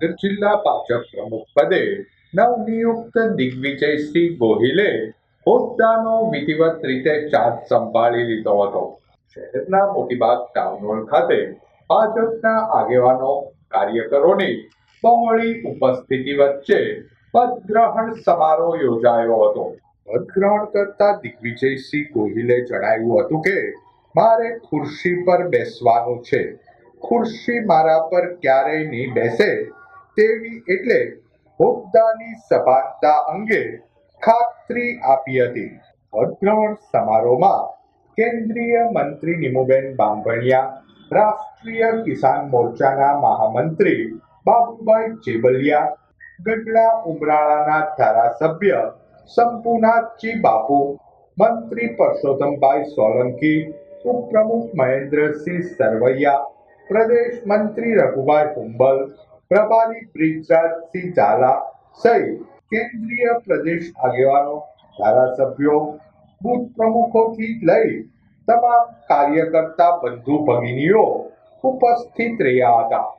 જિલ્લા ભાજપ પ્રમુખ પદે નવનિયુક્ત દિગ્વિજયસિંહ ગોહિલે હોદ્દાનો વિધિવત રીતે ચાર્જ સંભાળી લીધો હતો. શહેરના મોતીબાગ ટાઉન હોલ ખાતે ભાજપના આગેવાનો કાર્યકરોની બહોળી ઉપસ્થિતિ વચ્ચે પદગ્રહણ સમારોહ યોજાયો હતો. પદગ્રહણ કરતા દિગ્વિજયસિંહ ગોહિલે જણાવ્યું હતું કે મારે ખુરશી પર બેસવાનું છે. ખુરશી મારા પર ક્યારેય નહીં બેસે તેવી એટલે હોદ્દાની સભાનતા અંગે ખાતરી આપી હતી. પદગ્રહણ સમારોહમાં કેન્દ્રીય મંત્રી નિમુબેન બાંભણિયા, રાષ્ટ્રીય કિસાન મોરચાના મહામંત્રી બાબુભાઈ ચેબલિયા, ગઢડા ઉમરાળાના ધારાસભ્ય શંભુનાથજી બાપુ, મંત્રી પરસોત્તમભાઈ સોલંકી, ઉપપ્રમુખ મહેન્દ્રસિંહ સરવૈયા, પ્રદેશ મંત્રી રઘુભાઈ હુંબલ, પ્રભારી બ્રિજરાજસિંહ ઝાલા સહિત કેન્દ્રીય પ્રદેશ આગેવાનો, ધારાસભ્યો, બૂથ પ્રમુખોથી લઈ તમામ કાર્યકર્તા બંધુ ભગિનીઓ ઉપસ્થિત રહ્યા હતા.